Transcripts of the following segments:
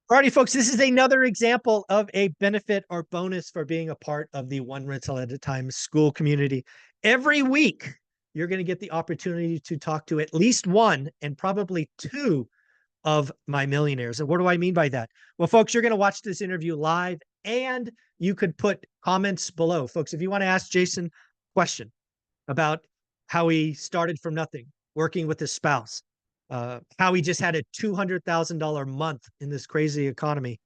Alrighty, folks, this is another example of a benefit or bonus for being a part of the One Rental at a Time school community. Every week, you're going to get the opportunity to talk to at least one and probably two of my millionaires. And what do I mean by that? Well, folks, you're going to watch this interview live and you could put comments below. Folks, if you want to ask Jason a question about how he started from nothing, working with his spouse, how he just had a $200,000 month in this crazy economy.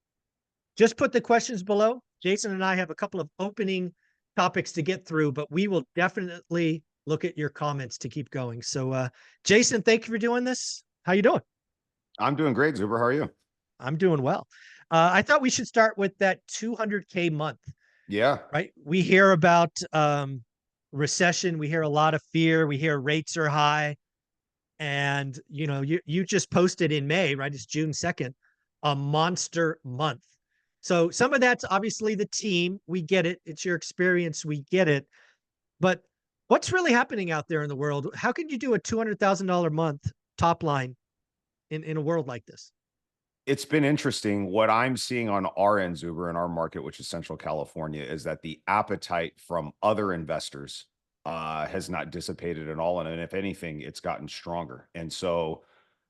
Just put the questions below. Jason and I have a couple of opening topics to get through, but we will definitely look at your comments to keep going. So, Jason, thank you for doing this. How you doing? I'm doing great, Zuber. How are you? I'm doing well. I thought we should start with that 200K month. Yeah. Right. We hear about recession. We hear a lot of fear. We hear rates are high. And, you just posted in May, right? It's June 2nd, a monster month. So some of that's obviously the team. We get it. It's your experience. We get it. But what's really happening out there in the world? How can you do a $200,000 month top line in a world like this? It's been interesting. What I'm seeing on our end, Zuber, in our market, which is Central California, is that the appetite from other investors has not dissipated at all. And if anything, it's gotten stronger. And so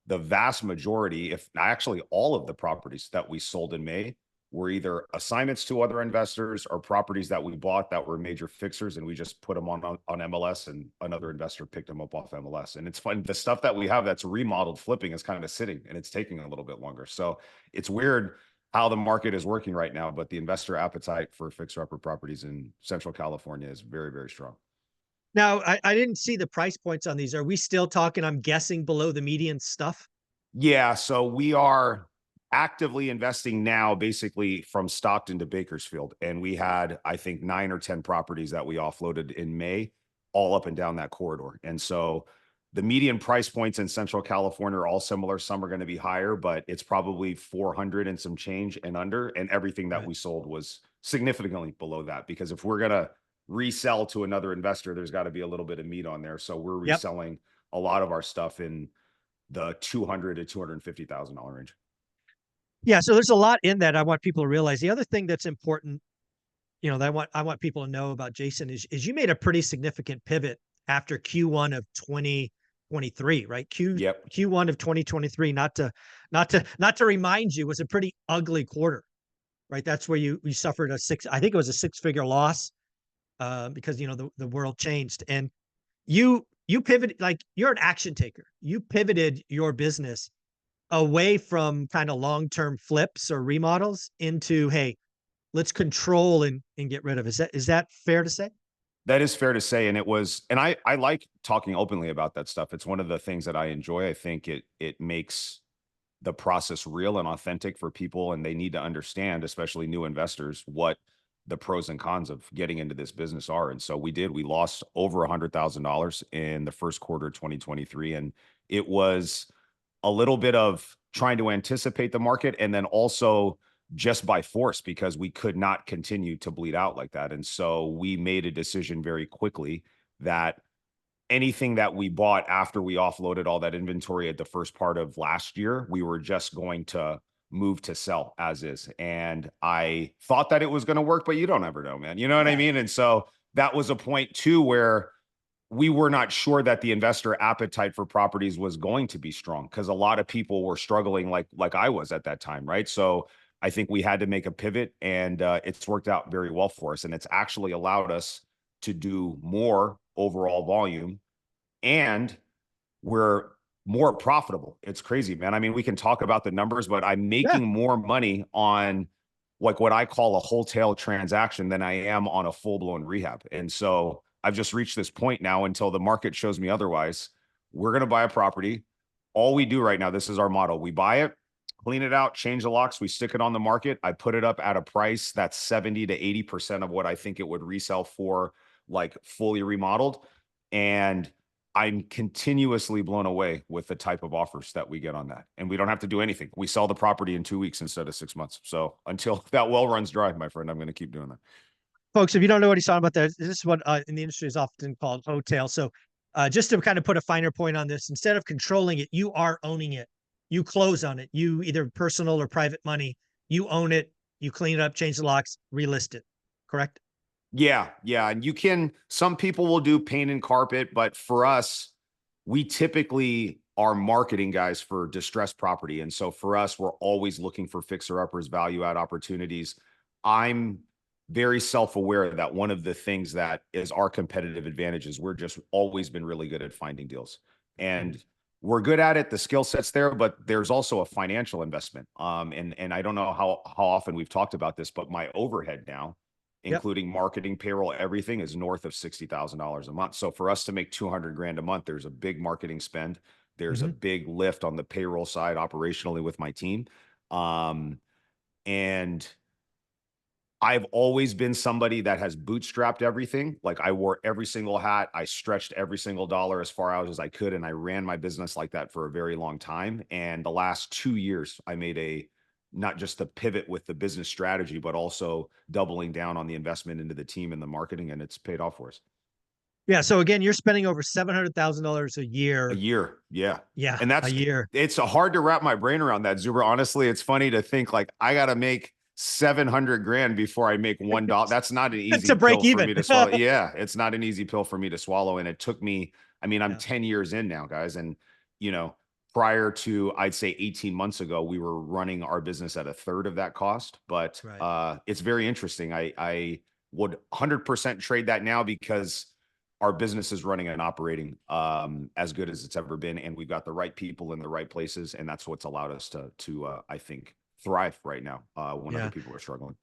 the vast majority, if actually all of the properties that we sold in May were either assignments to other investors or properties that we bought that were major fixers, and we just put them on MLS and another investor picked them up off MLS. And it's fun. The stuff that we have that's remodeled flipping is kind of sitting and it's taking a little bit longer. So it's weird how the market is working right now, but the investor appetite for fixer-upper properties in Central California is very, very strong. Now, I didn't see the price points on these. Are we still talking, I'm guessing, below the median stuff? Yeah, so we are actively investing now basically from Stockton to Bakersfield. And we had, I think, 9 or 10 properties that we offloaded in May, all up and down that corridor. And so the median price points in Central California are all similar. Some are going to be higher, but it's probably 400 and some change and under. And everything that we sold was significantly below that, because if we're going to resell to another investor, there's got to be a little bit of meat on there. So we're reselling a lot of our stuff in the $200,000 to $250,000 range. Yeah, so there's a lot in that I want people to realize. The other thing that's important, that I want people to know about Jason is you made a pretty significant pivot after Q1 of 2023, right? Q1 of 2023, not to remind you, was a pretty ugly quarter, right? That's where you suffered I think it was a 6-figure loss because the world changed, and you pivoted, like you're an action taker. You pivoted your business away from kind of long-term flips or remodels into, hey, let's control and get rid of. Is that fair to say? That is fair to say. And I like talking openly about that stuff. It's one of the things that I enjoy. I think it makes the process real and authentic for people, and they need to understand, especially new investors, what the pros and cons of getting into this business are. And so we lost over $100,000 in the first quarter of 2023. And it was a little bit of trying to anticipate the market, and then also just by force, because we could not continue to bleed out like that. And so we made a decision very quickly that anything that we bought after we offloaded all that inventory at the first part of last year, we were just going to move to sell as is. And I thought that it was going to work, but you don't ever know, man. You know what I mean? And so that was a point too, where we were not sure that the investor appetite for properties was going to be strong, because a lot of people were struggling like I was at that time, right? So I think we had to make a pivot, and it's worked out very well for us. And it's actually allowed us to do more overall volume, and we're more profitable. It's crazy, man. I mean, we can talk about the numbers, but I'm making more money on like what I call a wholesale transaction than I am on a full-blown rehab. And so I've just reached this point now, until the market shows me otherwise. We're going to buy a property. All we do right now, this is our model. We buy it, clean it out, change the locks, we stick it on the market. I put it up at a price that's 70 to 80% of what I think it would resell for, like fully remodeled. And I'm continuously blown away with the type of offers that we get on that. And we don't have to do anything. We sell the property in 2 weeks instead of 6 months. So until that well runs dry, my friend, I'm going to keep doing that. Folks, if you don't know what he's talking about there, this is what in the industry is often called hotel. So just to kind of put a finer point on this, instead of controlling it, you are owning it. you close on it. You either personal or private money, you own it, you clean it up, change the locks, relist it. Correct? Yeah, yeah. And you can, some people will do paint and carpet, but for us, we typically are marketing guys for distressed property. And so for us, we're always looking for fixer uppers, value add opportunities. I'm very self aware that one of the things that is our competitive advantage is we're just always been really good at finding deals. And we're good at it. The skill set's there, but there's also a financial investment. And I don't know how often we've talked about this, but my overhead now, Yep. including marketing, payroll, everything is north of $60,000 a month. So for us to make 200 grand a month, there's a big marketing spend. There's a Mm-hmm. big lift on the payroll side operationally with my team. And I've always been somebody that has bootstrapped everything. Like I wore every single hat. I stretched every single dollar as far out as I could. And I ran my business like that for a very long time. And the last 2 years, I made not just the pivot with the business strategy, but also doubling down on the investment into the team and the marketing. And it's paid off for us. Yeah. So again, you're spending over $700,000 a A year. year. Yeah. Yeah, And a year. it's hard to wrap my brain around that, Zuber. Honestly, it's funny to think like I got to make 700 grand before I make $1. That's not an To easy break pill for even. me to swallow. Yeah. It's not an easy pill for me to swallow. And it took me, I mean, I'm Yeah. 10 years in now, guys. And, you know, prior to, I'd say 18 months ago, we were running our business at a third of that cost. But Right. it's very interesting. I would 100% trade that now because our business is running and operating as good as it's ever been, and we've got the right people in the right places, and that's what's allowed us to I think thrive right now when other Yeah. people are struggling.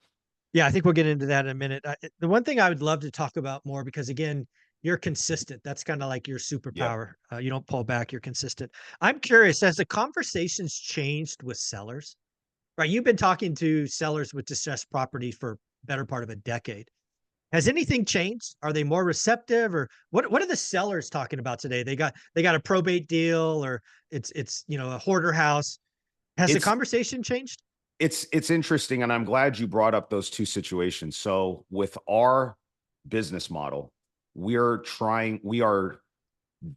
Yeah. I think we'll get into that in a minute. The one thing I would love to talk about more, because again, you're consistent. That's kind of like your Yep. superpower. You don't pull back. You're consistent. I'm curious, has the conversations changed with sellers? Right. You've been talking to sellers with distressed property for better part of a decade. Has anything changed? Are they more receptive, or what are the sellers talking about today? They got a probate deal, or it's a hoarder house. Has the It's conversation changed? it's interesting, and I'm glad you brought up those two situations. So with our business model, we are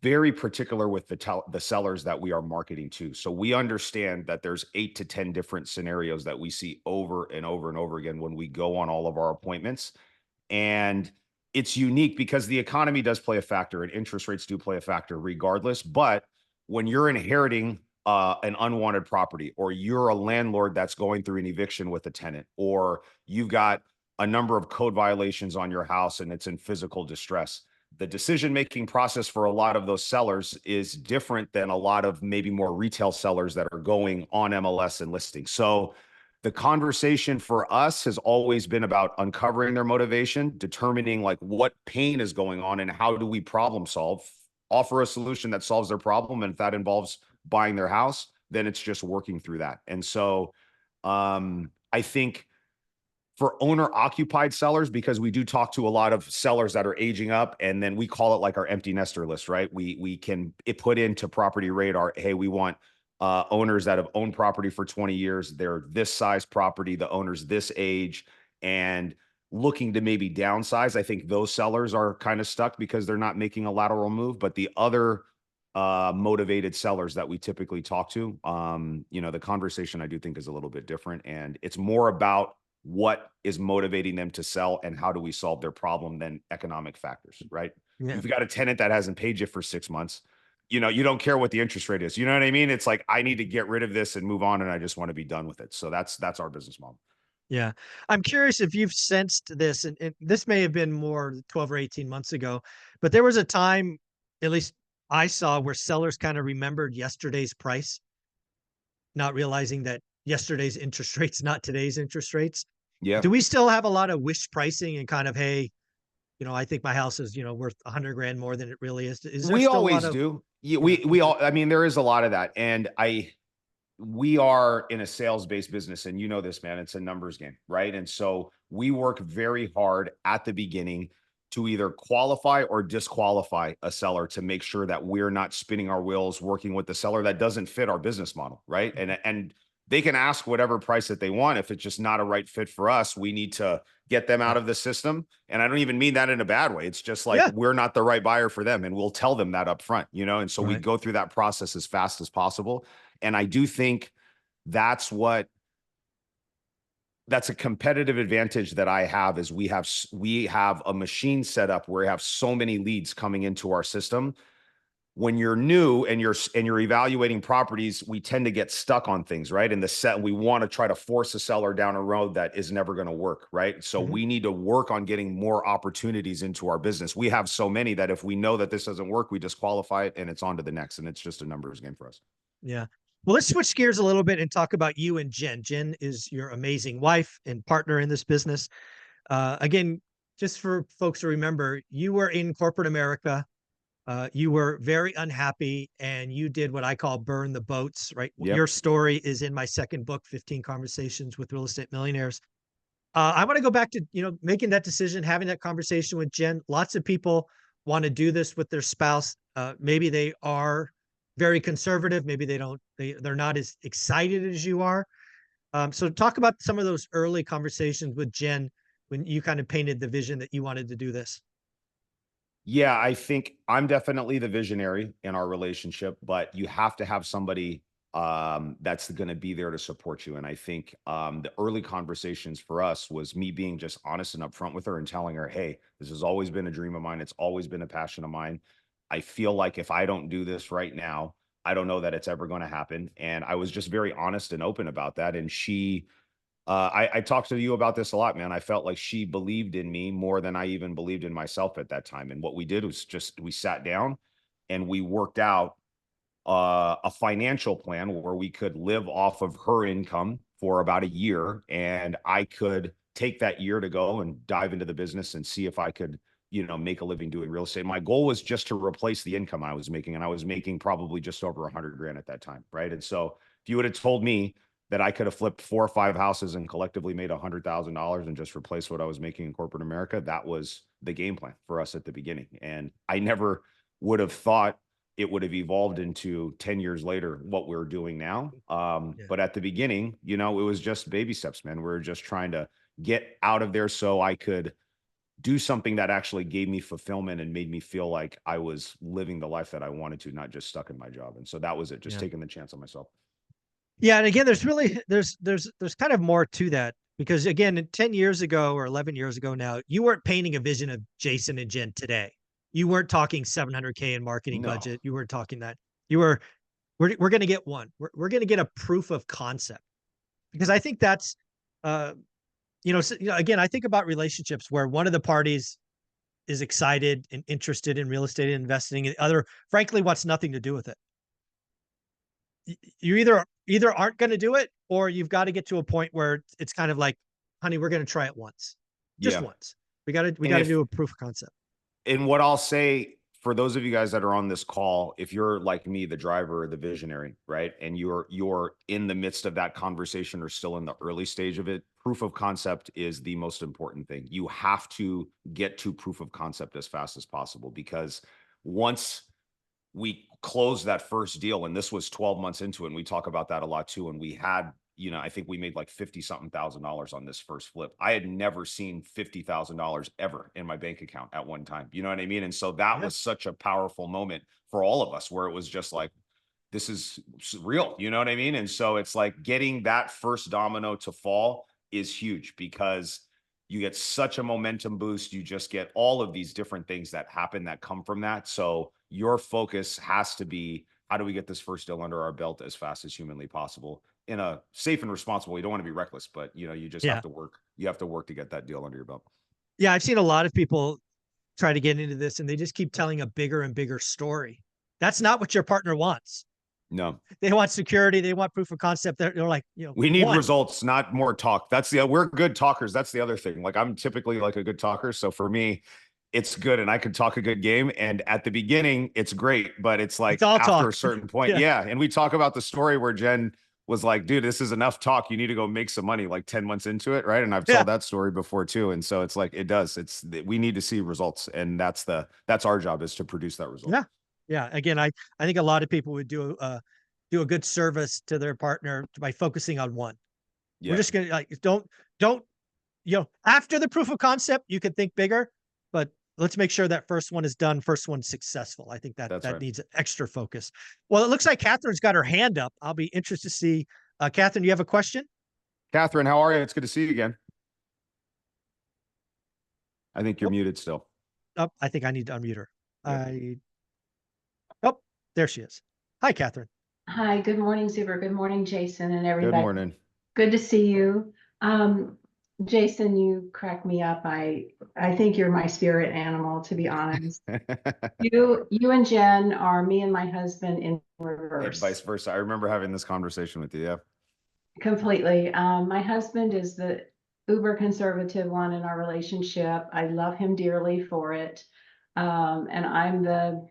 very particular with the sellers that we are marketing to. So we understand that there's 8 to 10 different scenarios that we see over and over and over again when we go on all of our appointments. And it's unique because the economy does play a factor and interest rates do play a factor regardless. But when you're inheriting an unwanted property, or you're a landlord that's going through an eviction with a tenant, or you've got a number of code violations on your house and it's in physical distress, the decision making process for a lot of those sellers is different than a lot of maybe more retail sellers that are going on MLS and listing. So the conversation for us has always been about uncovering their motivation, determining like what pain is going on and how do we problem solve, offer a solution that solves their problem. And if that involves buying their house, then it's just working through that. And so I think for owner occupied sellers, because we do talk to a lot of sellers that are aging up, and then we call it like our empty nester list, right? We can put into property radar, hey, we want owners that have owned property for 20 years. They're this size property, the owner's this age, and looking to maybe downsize. I think those sellers are kind of stuck because they're not making a lateral move. But the other motivated sellers that we typically talk to, the conversation I do think is a little bit different, and it's more about what is motivating them to sell and how do we solve their problem than economic factors, right? Yeah. You've got a tenant that hasn't paid you for 6 months. You don't care what the interest rate is. You know what I mean? It's like, I need to get rid of this and move on, and I just want to be done with it. So that's our business model. Yeah. I'm curious if you've sensed this, and this may have been more 12 or 18 months ago, but there was a time, at least I saw, where sellers kind of remembered yesterday's price, not realizing that yesterday's interest rates, not today's interest rates. Yeah. Do we still have a lot of wish pricing and kind of, hey, I think my house is, worth 100 grand more than it really is. Is there We still a lot always of, do. Yeah, yeah, we okay. all, I mean, there is a lot of that. And we are in a sales-based business, and you know this, man, it's a numbers game, right? And so we work very hard at the beginning to either qualify or disqualify a seller to make sure that we're not spinning our wheels working with the seller that doesn't fit our business model, right? And they can ask whatever price that they want. If it's just not a right fit for us, we need to get them out Right. of the system. And I don't even mean that in a bad way. It's just like, Yeah. we're not the right buyer for them, and we'll tell them that up front, And so we Right. go through that process as fast as possible. And I do think that's what that's a competitive advantage that I have is we have a machine set up where we have so many leads coming into our system. When you're new and you're evaluating properties, we tend to get stuck on things, right? In the set, we want to try to force a seller down a road that is never going to work, right? So Mhm. we need to work on getting more opportunities into our business. We have so many that if we know that this doesn't work, we disqualify it and it's on to the next. And it's just a numbers game for us. Yeah. Well, let's switch gears a little bit and talk about you and Jen. Jen is your amazing wife and partner in this business. Again, just for folks to remember, you were in corporate America. You were very unhappy and you did what I call burn the boats, right? Yep. Your story is in my second book, 15 Conversations with Real Estate Millionaires. I want to go back to, making that decision, having that conversation with Jen. Lots of people want to do this with their spouse. Maybe they are very conservative. Maybe they're not as excited as you are. So talk about some of those early conversations with Jen when you kind of painted the vision that you wanted to do this. Yeah, I think I'm definitely the visionary in our relationship, but you have to have somebody that's going to be there to support you. And I think the early conversations for us was me being just honest and upfront with her and telling her, hey, this has always been a dream of mine. It's always been a passion of mine. I feel like if I don't do this right now, I don't know that it's ever going to happen. And I was just very honest and open about that. And I talked to you about this a lot, man. I felt like she believed in me more than I even believed in myself at that time. And what we did was just we sat down and we worked out a financial plan where we could live off of her income for about a year, and I could take that year to go and dive into the business and see if I could, make a living doing real estate. My goal was just to replace the income I was making, and I was making probably just over 100 grand at that time, right? And so if you would have told me that I could have flipped 4 or 5 houses and collectively made $100,000 and just replaced what I was making in corporate America, that was the game plan for us at the beginning. And I never would have thought it would have evolved into 10 years later what we're doing now. Yeah. But at the beginning, it was just baby steps, man. We were just trying to get out of there so I could do something that actually gave me fulfillment and made me feel like I was living the life that I wanted to, not just stuck in my job. And so that was it, just Yeah. taking the chance on myself. Yeah, and again, there's kind of more to that because again, 10 years ago or 11 years ago now, you weren't painting a vision of Jason and Jen today. You weren't talking 700K in marketing No. budget. You weren't talking that. You were we're going to get one. We're going to get a proof of concept because I think that's again, I think about relationships where one of the parties is excited and interested in real estate investing and the other frankly wants nothing to do with it. You either aren't going to do it or you've got to get to a point where it's kind of like, honey, we're going to try it once, just Yeah. once. We got to And do a proof of concept. what I'll say for those of you guys that are on this call, if you're like me, the driver or the visionary, right? And you're in the midst of that conversation or still in the early stage of it, proof of concept is the most important thing. You have to get to proof of concept as fast as possible because once we closed that first deal, and this was 12 months into it, and we talk about that a lot too, and we had I think we made like 50 something $1,000s on this first flip. I had never seen $50,000 ever in my bank account at one time. You know what I mean? And so that Yeah. was such a powerful moment for all of us where it was just like, this is real. You know what I mean? And so it's like getting that first domino to fall is huge because you get such a momentum boost. You just get all of these different things that happen that come from that. So your focus has to be, how do we get this first deal under our belt as fast as humanly possible in a safe and responsible way? You don't want to be reckless, but you just have Yeah. to work. You have to work to get that deal under your belt. Yeah. I've seen a lot of people try to get into this and they just keep telling a bigger and bigger story. That's not what your partner wants. No, They want security. They want proof of concept. They're like, we need one. results, not more talk. We're good talkers. That's the other thing. Like I'm typically like a good talker. So for me, it's good and I could talk a good game. And at the beginning, it's great, but it's It's like all after talk. a certain point. Yeah. Yeah. And we talk about the story where Jen was like, dude, this is enough talk. You need to go make some money like 10 months into it. Right. And I've Yeah. told that story before too. And so it's like, we need to see results. And that's our job is to produce that result. Yeah. Yeah. Again, I think a lot of people would do a good service to their partner by focusing on one. We're Yeah. just gonna like don't after the proof of concept, you can think bigger, but let's make sure that first one is done, first one's successful. I think that That's that right. needs extra focus. Well, it looks like Catherine's got her hand up. I'll be interested to see. Catherine, you have a question? Catherine, how are you? It's good to see you again. I think you're Oh, muted still. oh, I think I need to unmute her. Yep. Oh, there she is. Hi, Catherine. Hi, good morning, Zuber. Good morning, Jason and Good everybody. morning. Good to see you. Jason, you crack me up. I think you're my spirit animal, to be honest. You and Jen are me and my husband in And reverse. vice versa. I remember having this conversation with you. Yeah. Completely. My husband is the uber conservative one in our relationship. I love him dearly for it. And I'm the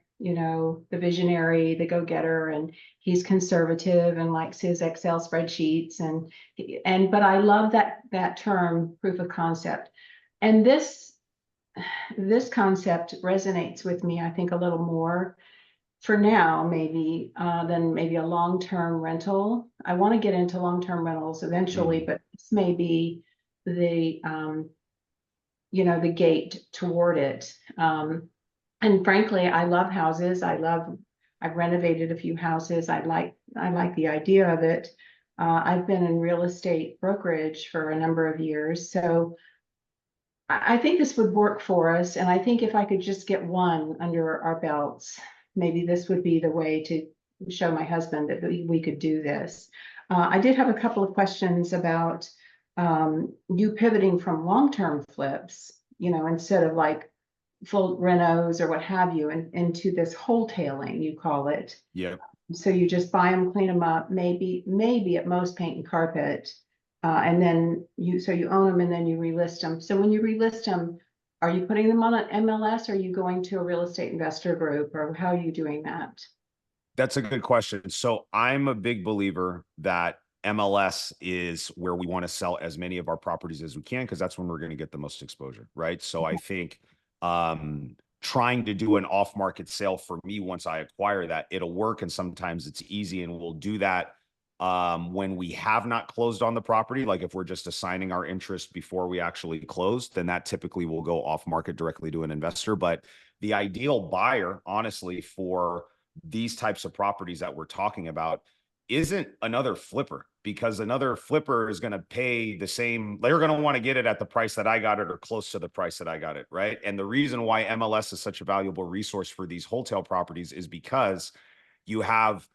visionary, the go-getter, and he's conservative and likes his Excel spreadsheets but I love that term, proof of concept. And this concept resonates with me, I think, a little more for now, maybe, than maybe a long-term rental. I want to get into long-term rentals eventually, but this may be the, the gate toward it. And frankly, I love houses. I've renovated a few houses. I like the idea of it. I've been in real estate brokerage for a number of years. So I think this would work for us. And I think if I could just get one under our belts, maybe this would be the way to show my husband that we could do this. I did have a couple of questions about you pivoting from long-term flips, instead of like full renos or what have you, and into this wholetailing, you call it. Yeah. So you just buy them, clean them up, maybe at most paint and carpet. And then you own them and then you relist them. So when you relist them, are you putting them on an MLS or are you going to a real estate investor group, or how are you doing that? That's a good question. So I'm a big believer that MLS is where we want to sell as many of our properties as we can, because that's when we're going to get the most exposure, right? So I think trying to do an off-market sale for me, once I acquire that, it'll work, and sometimes it's easy, and we'll do that when we have not closed on the property. Like if we're just assigning our interest before we actually close, then that typically will go off-market directly to an investor. But the ideal buyer, honestly, for these types of properties that we're talking about isn't another flipper, because another flipper is going to pay the same. They're going to want to get it at the price that I got it or close to the price that I got it, right? And the reason why MLS is such a valuable resource for these wholesale properties is because you have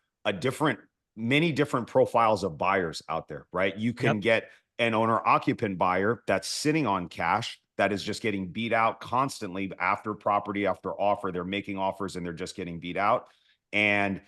many different profiles of buyers out there, right? You can get an owner occupant buyer that's sitting on cash, that is just getting beat out constantly after property after offer. They're making offers and they're just getting beat out. And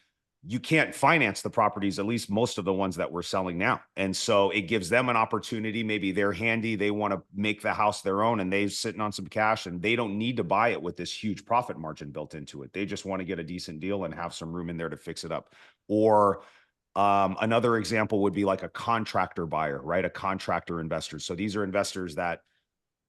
you can't finance the properties, at least most of the ones that we're selling now. And so it gives them an opportunity. Maybe they're handy, they want to make the house their own, and they're sitting on some cash and they don't need to buy it with this huge profit margin built into it. They just want to get a decent deal and have some room in there to fix it up. Or another example would be like a contractor buyer, right? A contractor investor. So these are investors that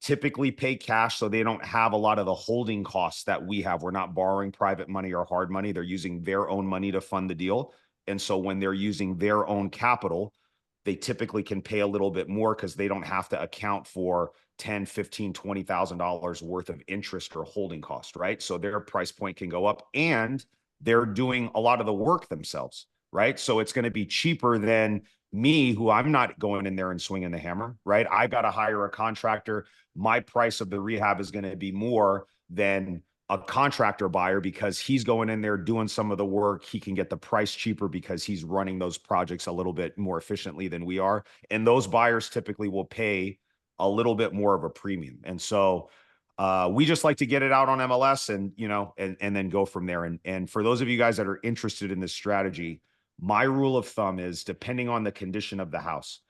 typically pay cash, so they don't have a lot of the holding costs that we have. We're not borrowing private money or hard money. They're using their own money to fund the deal. And so when they're using their own capital, they typically can pay a little bit more because they don't have to account for $10, $15, $20,000 worth of interest or holding cost, right? So their price point can go up, and they're doing a lot of the work themselves, right? So it's going to be cheaper than me, who I'm not going in there and swinging the hammer, right? I got to hire a contractor. My price of the rehab is going to be more than a contractor buyer because he's going in there doing some of the work. He can get the price cheaper because he's running those projects a little bit more efficiently than we are. And those buyers typically will pay a little bit more of a premium. And so we just like to get it out on MLS and, and then go from there. And for those of you guys that are interested in this strategy, my rule of thumb is, depending on the condition of the house,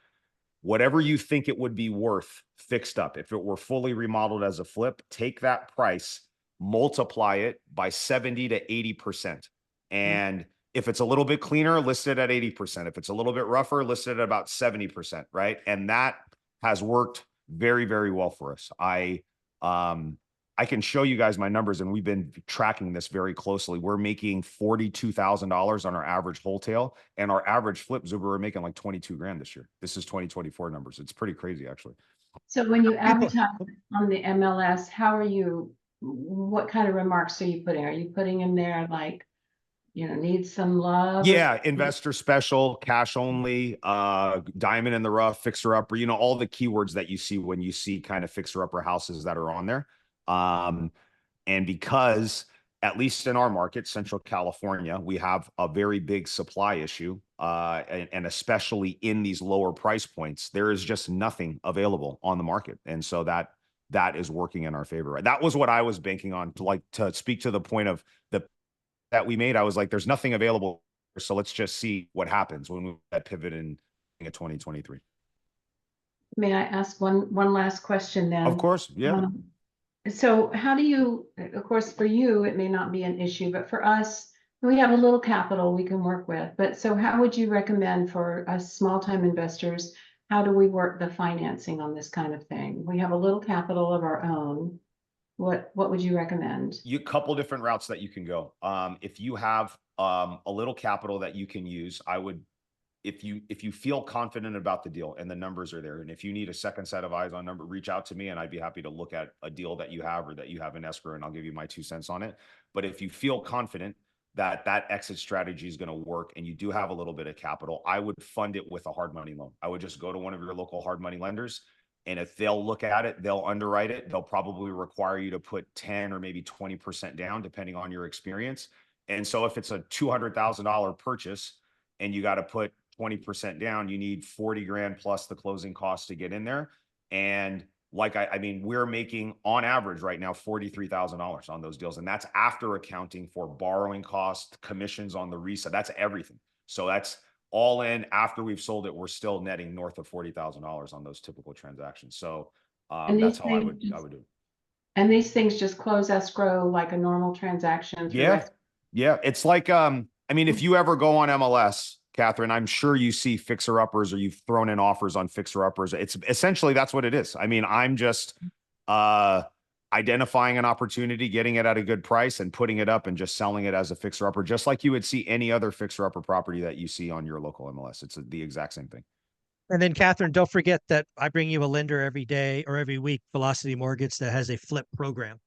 whatever you think it would be worth fixed up, if it were fully remodeled as a flip, take that price, multiply it by 70 to 80%. And if it's a little bit cleaner, list it at 80%. If it's a little bit rougher, list it at about 70%, right? And that has worked very, very well for us. I can show you guys my numbers, and we've been tracking this very closely. We're making $42,000 on our average wholesale, and our average flip, Zuber, we're making like 22 grand this year. This is 2024 numbers. It's pretty crazy, actually. So when you advertise on the MLS, how are you what kind of remarks are you putting? Are you putting in there like, needs some love or Yeah, something? investor special, cash only, diamond in the rough, fixer upper, all the keywords that you see when you see kind of fixer upper houses that are on there. And because at least in our market, Central California, we have a very big supply issue, and especially in these lower price points, there is just nothing available on the market, and so that is working in our favor. Right? That was what I was banking on to speak to the point of the that we made. I was like, there's nothing available, so let's just see what happens when we that pivot in 2023. May I ask one last question Of then? course, yeah. So how do you, of course, for you, it may not be an issue, but for us, we have a little capital we can work with. But so how would you recommend for us small time investors, how do we work the financing on this kind of thing? We have a little capital of our own. What would you recommend? You couple different routes that you can go. If you have a little capital that you can use, I would, if you feel confident about the deal and the numbers are there, and if you need a second set of eyes on number, reach out to me and I'd be happy to look at a deal that you have or that you have in escrow, and I'll give you my 2 cents on it. But if you feel confident that that exit strategy is going to work and you do have a little bit of capital, I would fund it with a hard money loan. I would just go to one of your local hard money lenders, and if they'll look at it, they'll underwrite it. They'll probably require you to put 10 or maybe 20% down, depending on your experience. And so if it's a $200,000 purchase and you got to put 20% down, you need 40 grand plus the closing costs to get in there. And like, I mean, we're making on average right now $43,000 on those deals. And that's after accounting for borrowing costs, commissions on the resale. That's everything. So that's all in. After we've sold it, we're still netting north of $40,000 on those typical transactions. So And that's these how I things, would do it. and these things just close escrow like a normal transaction through Yeah. Yeah. It's like, I mean, if you ever go on MLS, Catherine, I'm sure you see fixer uppers or you've thrown in offers on fixer uppers. It's essentially, that's what it is. I mean, I'm just, identifying an opportunity, getting it at a good price and putting it up and just selling it as a fixer upper, just like you would see any other fixer upper property that you see on your local MLS. It's the exact same thing. And then, Catherine, don't forget that I bring you a lender every day or every week, Velocity Mortgage, that has a flip program.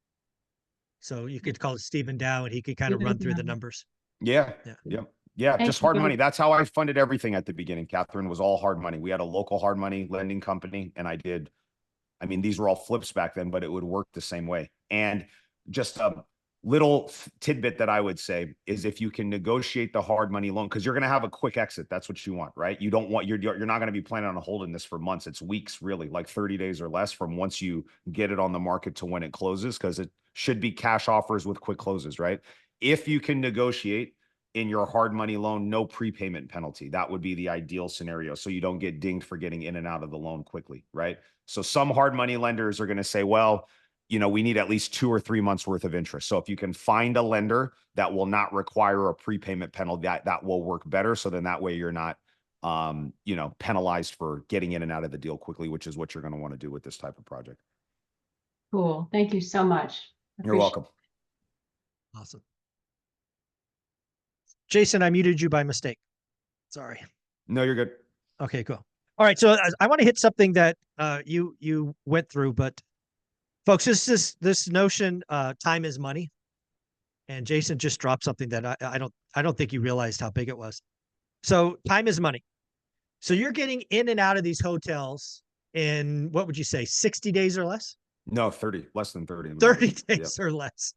So you could call it Stephen Dow and he could kind of run through the numbers. Yeah. Yeah. Yeah. Yeah. Thank Just hard you. money. That's how I funded everything at the beginning. Catherine, was all hard money. We had a local hard money lending company, and I mean, these were all flips back then, but it would work the same way. And just a little tidbit that I would say is, if you can negotiate the hard money loan, because you're going to have a quick exit. That's what you want, right? You don't want, you're not going to be planning on holding this for months. It's weeks, really, like 30 days or less from once you get it on the market to when it closes, because it should be cash offers with quick closes, right? If you can negotiate in your hard money loan, no prepayment penalty, that would be the ideal scenario. So you don't get dinged for getting in and out of the loan quickly, right? So some hard money lenders are going to say, well, we need at least 2 or 3 months worth of interest. So if you can find a lender that will not require a prepayment penalty, that will work better. So then that way you're not, penalized for getting in and out of the deal quickly, which is what you're going to want to do with this type of project. Cool. Thank you so much. You're welcome. Awesome. Jason, I muted you by mistake. Sorry. No, you're good. Okay, cool. All right. So I want to hit something that you went through, but folks, this notion, time is money. And Jason just dropped something that I don't think you realized how big it was. So time is money. So you're getting in and out of these hotels in, what would you say, 60 days or less? No, 30, less than 30. 30 days or less.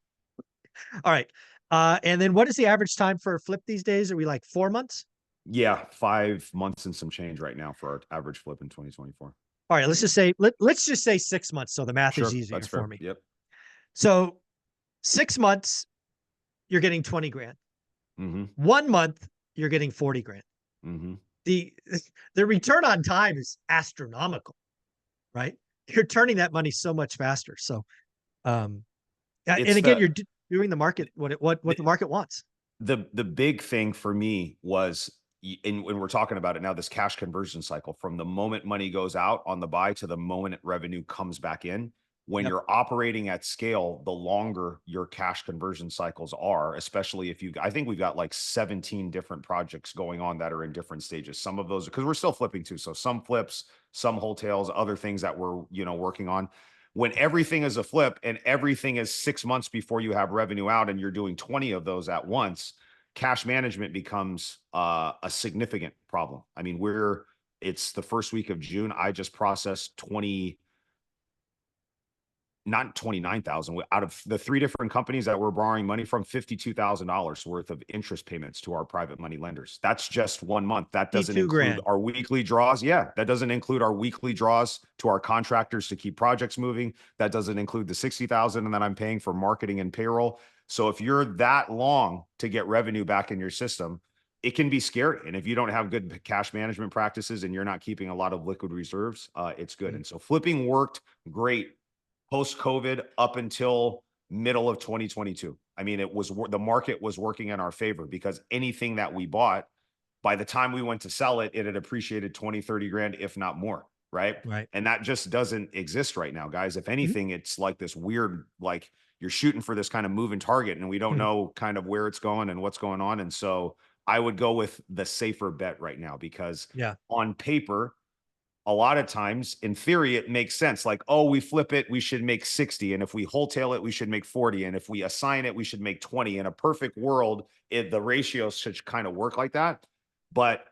All right. And then what is the average time for a flip these days? Are we like 4 months? Yeah, 5 months and some change right now for our average flip in 2024. All right, let's just say 6 months, so the math is easier That's for fair. me. Yep. So 6 months, you're getting 20 grand. Mm-hmm. 1 month, you're getting 40 grand. Mm-hmm. The return on time is astronomical, right? You're turning that money so much faster. So, and again, you're doing the market what the market wants. The big thing for me was, and when we're talking about it now, this cash conversion cycle, from the moment money goes out on the buy to the moment revenue comes back in. When you're operating at scale, the longer your cash conversion cycles are, especially if I think we've got like 17 different projects going on that are in different stages. Some of those, because we're still flipping too. So some flips, some hotels, other things that we're, working on. when everything is a flip and everything is 6 months before you have revenue out and you're doing 20 of those at once, cash management becomes a significant problem. I mean, it's the first week of June. I just processed not 29,000 out of the 3 different companies that we're borrowing money from, $52,000 worth of interest payments to our private money lenders. That's just 1 month. That doesn't include $2,000. our weekly draws. Yeah, that doesn't include our weekly draws to our contractors to keep projects moving. That doesn't include the 60,000 that I'm paying for marketing and payroll. So if you're that long to get revenue back in your system, it can be scary. And if you don't have good cash management practices and you're not keeping a lot of liquid reserves, it's good. And so flipping worked great post-COVID up until middle of 2022. I mean, the market was working in our favor because anything that we bought, by the time we went to sell it, it had appreciated 20, 30 grand, if not more. Right. Right. And that just doesn't exist right now, guys. If anything, it's like this weird, like you're shooting for this kind of moving target and we don't know kind of where it's going and what's going on. And so I would go with the safer bet right now because on paper, a lot of times in theory, it makes sense. Like, oh, we flip it, we should make 60. And if we wholesale it, we should make 40. And if we assign it, we should make 20. In a perfect world, the ratios should kind of work like that. But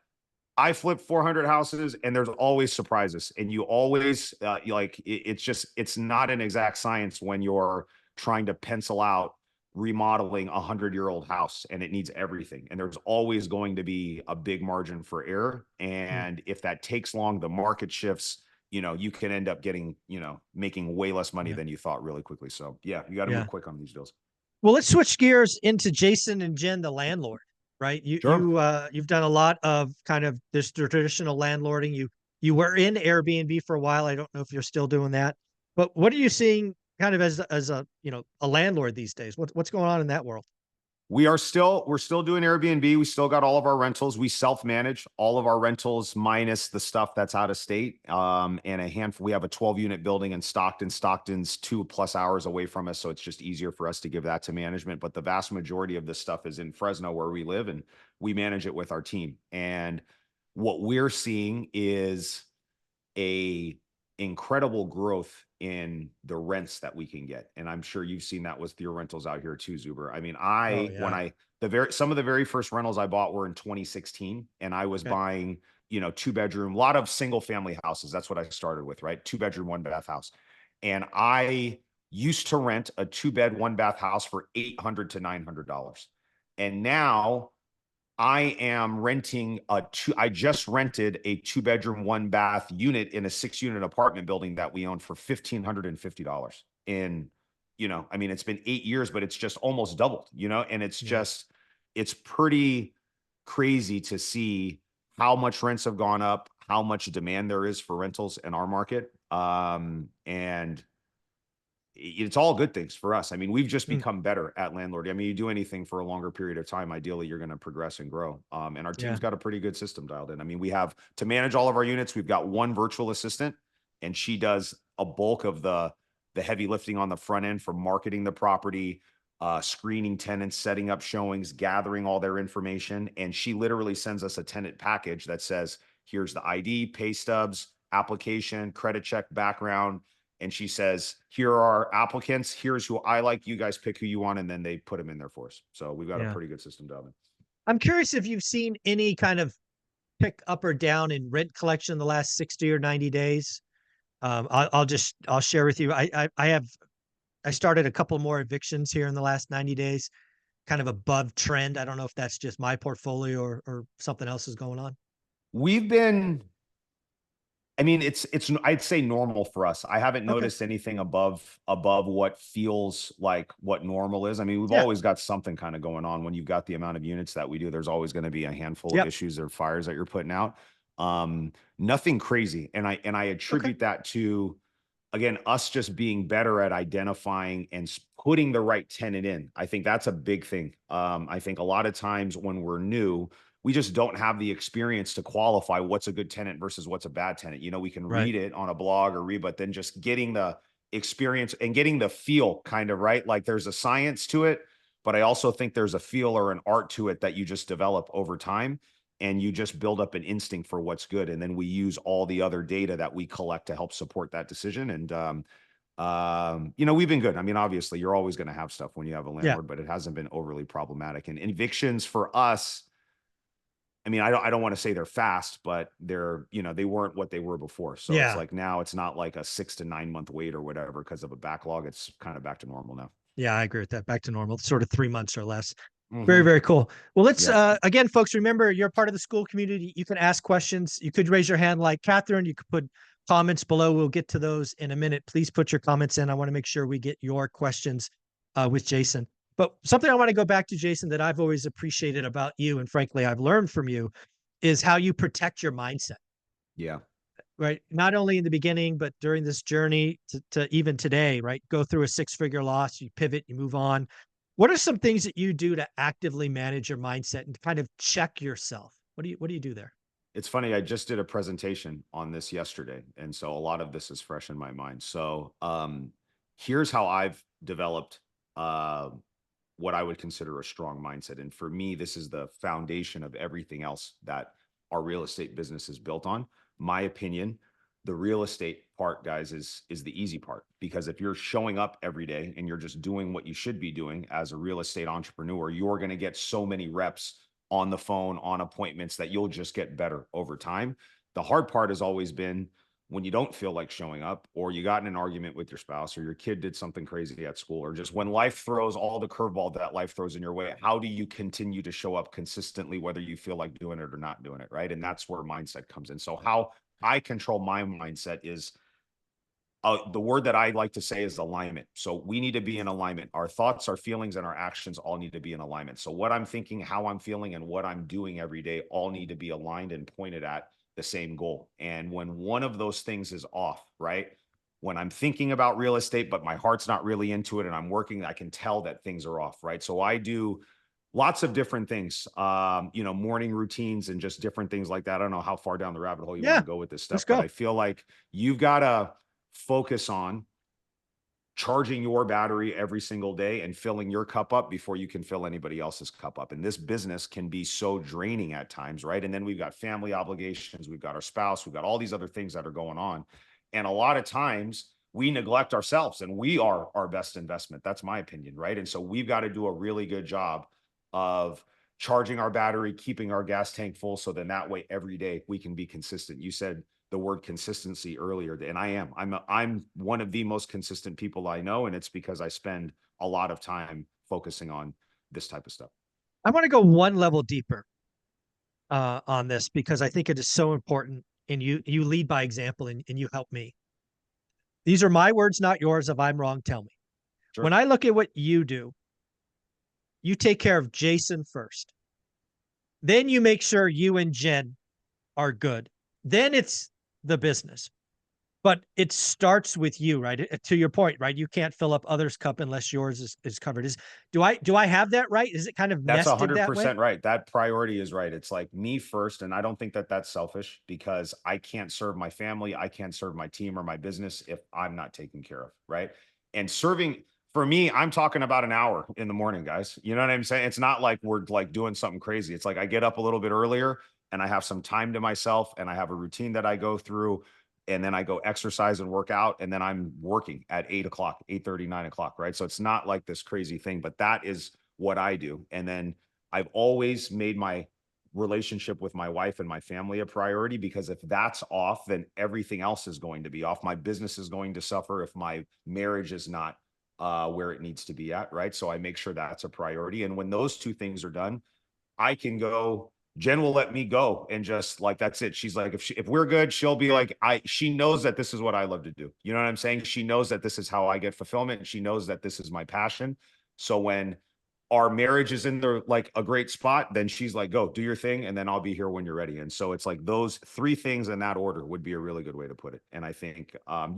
I flip 400 houses and there's always surprises. And you always it's not an exact science when you're trying to pencil out remodeling a 100-year-old house and it needs everything. And there's always going to be a big margin for error. And if that takes long, the market shifts, you can end up getting, making way less money than you thought really quickly. So yeah, you got to move quick on these deals. Well, let's switch gears into Jason and Jen, the landlord, right? You've done a lot of kind of this traditional landlording. You were in Airbnb for a while. I don't know if you're still doing that, but what are you seeing kind of as a landlord these days? What's going on in that world? We're still doing Airbnb. We still got all of our rentals. We self-manage all of our rentals minus the stuff that's out of state. And a handful, we have a 12-unit building in Stockton. Stockton's 2+ hours away from us. So it's just easier for us to give that to management. But the vast majority of this stuff is in Fresno where we live and we manage it with our team. And what we're seeing is a incredible growth in the rents that we can get. And I'm sure you've seen that with your rentals out here too, Zuber. I mean, some of the very first rentals I bought were in 2016 and I was buying, 2-bedroom, a lot of single family houses. That's what I started with, right? 2-bedroom, 1-bath house. And I used to rent a 2-bed, 1-bath house for $800 to $900. And now I am renting I just rented a 2-bedroom, 1-bath unit in a 6-unit apartment building that we own for $1,550 I mean, it's been 8 years, but it's just almost doubled, and it's it's pretty crazy to see how much rents have gone up, how much demand there is for rentals in our market. And it's all good things for us. I mean, we've just become better at landlording. I mean, you do anything for a longer period of time, ideally you're going to progress and grow. And our team's got a pretty good system dialed in. I mean, we have to manage all of our units. We've got one virtual assistant and she does a bulk of the heavy lifting on the front end for marketing the property, screening tenants, setting up showings, gathering all their information. And she literally sends us a tenant package that says, here's the ID, pay stubs, application, credit check, background. And she says, here are applicants. Here's who I like. You guys pick who you want. And then they put them in there for us. So we've got a pretty good system down there. I'm curious if you've seen any kind of pick up or down in rent collection in the last 60 or 90 days. I'll share with you. I started a couple more evictions here in the last 90 days, kind of above trend. I don't know if that's just my portfolio or something else is going on. I mean, it's I'd say normal for us. I haven't noticed anything above what feels like what normal is. I mean, we've always got something kind of going on. When you've got the amount of units that we do, there's always going to be a handful of issues or fires that you're putting out. Nothing crazy. And I attribute that to, again, us just being better at identifying and putting the right tenant in. I think that's a big thing. I think a lot of times when we're new, we just don't have the experience to qualify what's a good tenant versus what's a bad tenant. We can read it on a blog but then just getting the experience and getting the feel kind of right. Like there's a science to it, but I also think there's a feel or an art to it that you just develop over time and you just build up an instinct for what's good. And then we use all the other data that we collect to help support that decision. And You know, we've been good. I mean, obviously you're always going to have stuff when you have a Yeah. landlord, but it hasn't been overly problematic. And evictions for us, I mean, I don't want to say they're fast, but they're, you know, they weren't what they were before. So it's Yeah. like now it's not like a 6 to 9 month wait or whatever because of a backlog. It's kind of back to normal now. Yeah, I agree with that. Back to normal, sort of 3 months or less. Very, Hmm. very cool. Well, let's, Yeah. again, folks, remember you're part of the school community. You can ask questions. You could raise your hand like Catherine. You could put comments below. We'll get to those in a minute. Please put your comments in. I want to make sure we get your questions with Jason. But something I want to go back to, Jason, that I've always appreciated about you, and frankly, I've learned from you, is how you protect your mindset, Yeah. right? Not only in the beginning, but during this journey to even today, right? Go through a six-figure loss, you pivot, you move on. What are some things that you do to actively manage your mindset and kind of check yourself? What do you do there? It's funny. I just did a presentation on this yesterday. And so a lot of this is fresh in my mind. So, here's how I've developed, uh, what I would consider a strong mindset. And for me, this is the foundation of everything else that our real estate business is built on. My opinion, the real estate part, guys, is the easy part, because if you're showing up every day and you're just doing what you should be doing as a real estate entrepreneur, you're going to get so many reps on the phone, on appointments, that you'll just get better over time. The hard part has always been when you don't feel like showing up, or you got in an argument with your spouse, or your kid did something crazy at school, or just when life throws all the curveball that life throws in your way. How do you continue to show up consistently, whether you feel like doing it or not doing it? Right. And that's where mindset comes in. So how I control my mindset is, the word that I like to say is alignment. So we need to be in alignment. Our thoughts, our feelings, and our actions all need to be in alignment. So what I'm thinking, how I'm feeling, and what I'm doing every day all need to be aligned and pointed at the same goal. And when one of those things is off, right? When I'm thinking about real estate, but my heart's not really into it and I'm working, I can tell that things are off, right? So I do lots of different things, you know, morning routines and just different things like that. I don't know how far down the rabbit hole you want Yeah, to go with this let's stuff, but go. I feel like you've got to focus on charging your battery every single day and filling your cup up before you can fill anybody else's cup up. And this business can be so draining at times, right? And then we've got family obligations, we've got our spouse, we've got all these other things that are going on. And a lot of times we neglect ourselves, and we are our best investment. That's my opinion, right? And so we've got to do a really good job of charging our battery, keeping our gas tank full, so then that way every day we can be consistent. You said the word consistency earlier, and I'm one of the most consistent people I know, and it's because I spend a lot of time focusing on this type of stuff. I want to go one level deeper on this because I think it is so important. And you lead by example, and you help me. These are my words, not yours. If I'm wrong, tell me. When Sure. I look at what you do, you take care of Jason first. Then you make sure you and Jen are good. Then it's the business. But it starts with you, right? To your point, right? You can't fill up others' cup unless yours is covered. Do I have that right? Is it kind of That's nested that way? 100% right. That priority is right. It's like me first. And I don't think that that's selfish, because I can't serve my family. I can't serve my team or my business if I'm not taken care of. Right. And serving, for me, I'm talking about an hour in the morning, guys. You know what I'm saying? It's not like we're like doing something crazy. It's like I get up a little bit earlier and I have some time to myself, and I have a routine that I go through, and then I go exercise and work out, and then I'm working at 8 o'clock, 8:30, 9 o'clock. Right. So it's not like this crazy thing, but that is what I do. And then I've always made my relationship with my wife and my family a priority, because if that's off, then everything else is going to be off. My business is going to suffer if my marriage is not where it needs to be at. Right. So I make sure that's a priority. And when those two things are done, I can go. Jen will let me go, and just like, that's it. She's like, if we're good, she'll be like, she knows that this is what I love to do. You know what I'm saying? She knows that this is how I get fulfillment, and she knows that this is my passion. So when our marriage is in the like a great spot, then she's like, go do your thing, and then I'll be here when you're ready. And so it's like those three things in that order would be a really good way to put it. And I think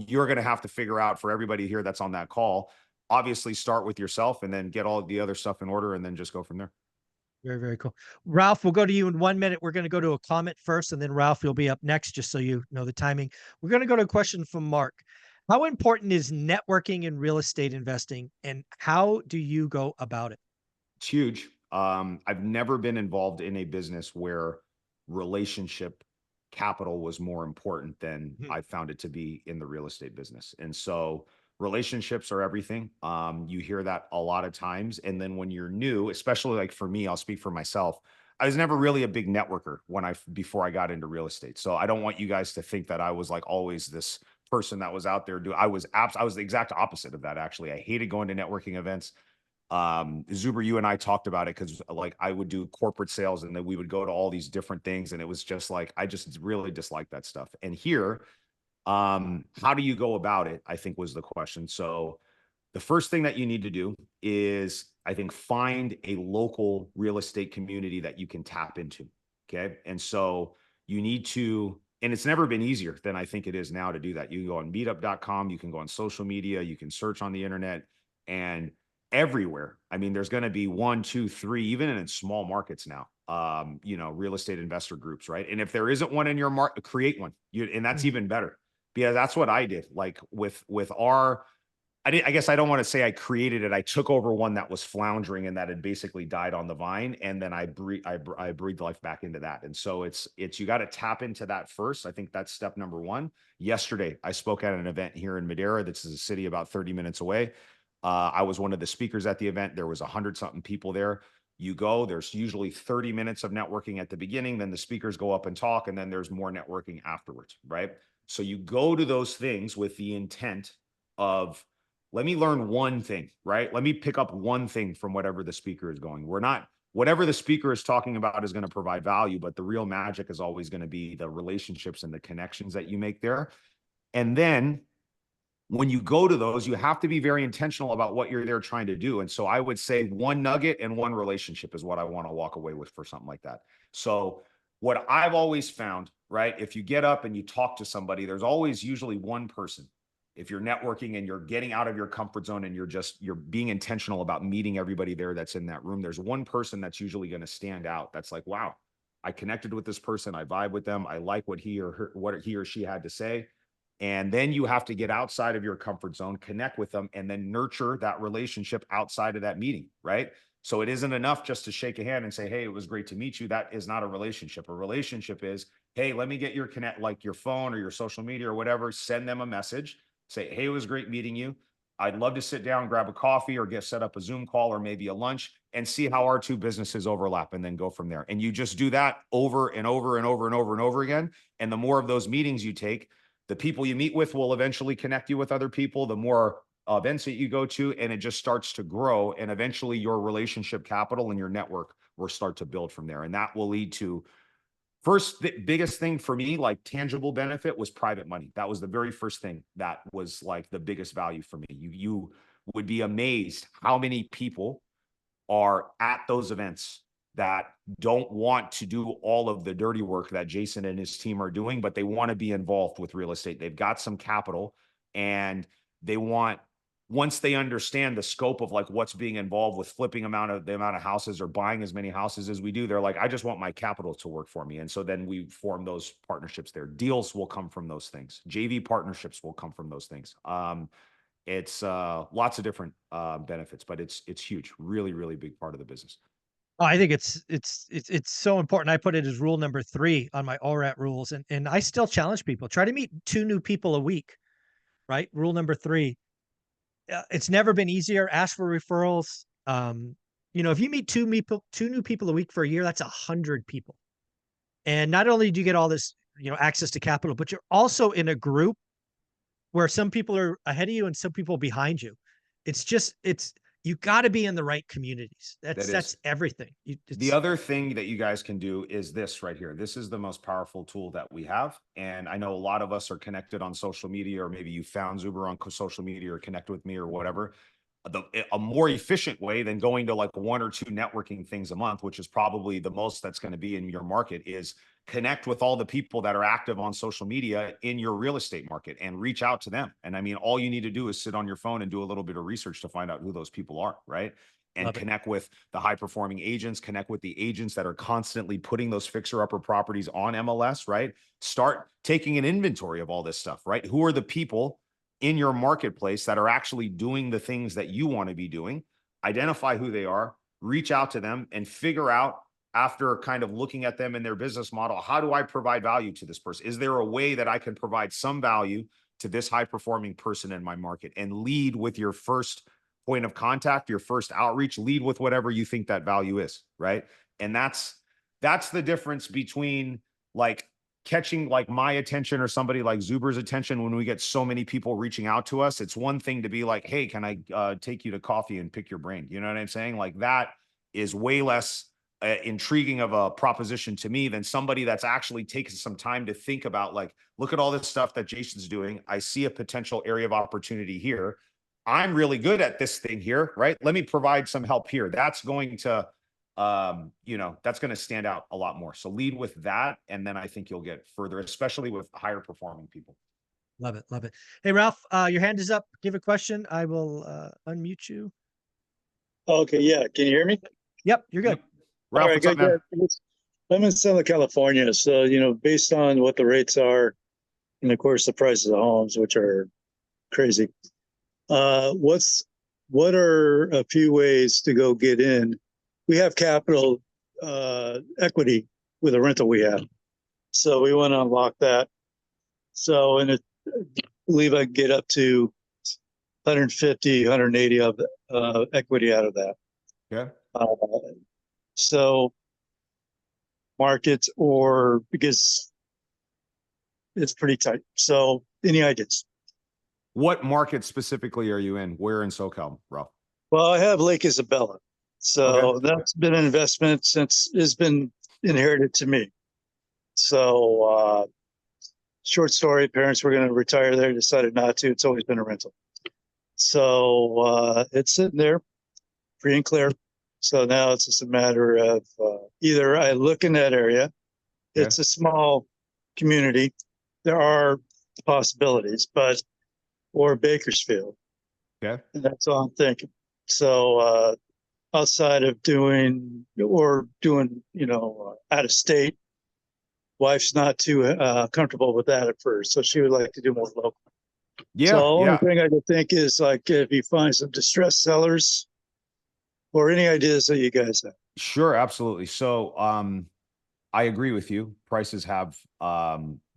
you're going to have to figure out, for everybody here that's on that call, obviously start with yourself, and then get all the other stuff in order, and then just go from there. Very, very cool. Ralph, we'll go to you in 1 minute. We're going to go to a comment first, and then Ralph, you'll be up next, just so you know the timing. We're going to go to a question from Mark. How important is networking in real estate investing, and how do you go about it? It's huge. I've never been involved in a business where relationship capital was more important than Mhm. I found it to be in the real estate business. And so relationships are everything. You hear that a lot of times. And then when you're new, especially like for me, I'll speak for myself. I was never really a big networker before I got into real estate. So I don't want you guys to think that I was like always this person that was out there. I was the exact opposite of that. Actually, I hated going to networking events. Zuber, you and I talked about it because like I would do corporate sales and then we would go to all these different things. And it was just like, I just really disliked that stuff. And here, how do you go about it? I think was the question. So the first thing that you need to do is, I think, find a local real estate community that you can tap into. Okay. And so you need to, and it's never been easier than I think it is now to do that. You can go on meetup.com, you can go on social media, you can search on the internet, and everywhere. I mean, there's going to be 1, 2, 3, even in small markets now, real estate investor groups, right? And if there isn't one in your market, create one. And that's even better, because that's what I did. Like with our, I guess I don't want to say I created it. I took over one that was floundering and that had basically died on the vine. And then I breathed life back into that. And so it's, you got to tap into that first. I think that's step number one. Yesterday, I spoke at an event here in Madera. This is a city about 30 minutes away. I was one of the speakers at the event. There was 100-something people there. You go, there's usually 30 minutes of networking at the beginning. Then the speakers go up and talk, and then there's more networking afterwards, right? So you go to those things with the intent of, let me learn one thing, right? Let me pick up one thing from whatever the speaker is going. Whatever the speaker is talking about is going to provide value, but the real magic is always going to be the relationships and the connections that you make there. And then when you go to those, you have to be very intentional about what you're there trying to do. And so I would say one nugget and one relationship is what I want to walk away with for something like that. So what I've always found, right? If you get up and you talk to somebody, there's always usually one person. If you're networking and you're getting out of your comfort zone and you're being intentional about meeting everybody there that's in that room, there's one person that's usually going to stand out. That's like, wow, I connected with this person. I vibe with them. I like what he or she had to say. And then you have to get outside of your comfort zone, connect with them, and then nurture that relationship outside of that meeting, right? So it isn't enough just to shake a hand and say, hey, it was great to meet you. That is not a relationship. A relationship is, hey, let me get your connect, like your phone or your social media or whatever, send them a message, say, hey, it was great meeting you. I'd love to sit down, grab a coffee, or set up a Zoom call or maybe a lunch and see how our two businesses overlap, and then go from there. And you just do that over and over and over and over and over again. And the more of those meetings you take, the people you meet with will eventually connect you with other people, the more events that you go to, and it just starts to grow. And eventually your relationship capital and your network will start to build from there. And that will lead to, first, the biggest thing for me, like tangible benefit, was private money. That was the very first thing that was like the biggest value for me. You would be amazed how many people are at those events that don't want to do all of the dirty work that Jason and his team are doing, but they want to be involved with real estate. They've got some capital, and they want, once they understand the scope of like what's being involved with flipping the amount of houses or buying as many houses as we do, they're like, I just want my capital to work for me. And so then we form those partnerships there. Deals will come from those things. JV partnerships will come from those things. It's lots of different benefits, but it's huge, really, really big part of the business. Oh, I think it's so important. I put it as rule number 3 on my ORaaT rules, and I still challenge people, try to meet 2 new people a week, right? Rule number 3. It's never been easier. Ask for referrals. If you meet 2 new people a week for a year, that's 100 people. And not only do you get all this, access to capital, but you're also in a group where some people are ahead of you and some people behind you. You got to be in the right communities. That's everything. The other thing that you guys can do is this right here. This is the most powerful tool that we have. And I know a lot of us are connected on social media, or maybe you found Zuber on social media or connect with me or whatever. A more efficient way than going to like 1 or 2 networking things a month, which is probably the most that's going to be in your market, is connect with all the people that are active on social media in your real estate market and reach out to them. And I mean, all you need to do is sit on your phone and do a little bit of research to find out who those people are, right? And connect with the high performing agents, connect with the agents that are constantly putting those fixer upper properties on MLS, right? Start taking an inventory of all this stuff, right? Who are the people in your marketplace that are actually doing the things that you want to be doing? Identify who they are, reach out to them, and figure out, after kind of looking at them and their business model, how do I provide value to this person? Is there a way that I can provide some value to this high performing person in my market, and lead with your first point of contact, your first outreach, lead with whatever you think that value is, right? And that's the difference between like catching like my attention or somebody like Zuber's attention when we get so many people reaching out to us. It's one thing to be like, hey, can I take you to coffee and pick your brain? You know what I'm saying? Like that is way less intriguing of a proposition to me than somebody that's actually taken some time to think about, like, look at all this stuff that Jason's doing. I see a potential area of opportunity here. I'm really good at this thing here, right? Let me provide some help here. That's going to, that's going to stand out a lot more. So lead with that. And then I think you'll get further, especially with higher performing people. Love it. Love it. Hey, Ralph, your hand is up. Give a question. I will unmute you. Okay, yeah. Can you hear me? Yep, you're good. Yep. Ralph, what's up, man? I'm in Southern California, so based on what the rates are, and of course the prices of homes, which are crazy. What are a few ways to go get in? We have capital equity with a rental we have, so we want to unlock that. So, and I believe I can get up to 150, 180 of equity out of that. Okay. So markets, or because it's pretty tight. So any ideas? What market specifically are you in? Where in SoCal, Ralph? Well, I have Lake Isabella. So that's been an investment since it's been inherited to me. So short story, parents were going to retire there, decided not to. It's always been a rental. So it's sitting there free and clear. So now it's just a matter of either I look in that area. It's a small community. There are possibilities, or Bakersfield. Okay. And that's all I'm thinking. So outside of doing out of state, wife's not too comfortable with that at first. So she would like to do more local. Yeah. So the only thing I could think is like if you find some distressed sellers, or any ideas that you guys have. Sure, absolutely. So I agree with you. Prices have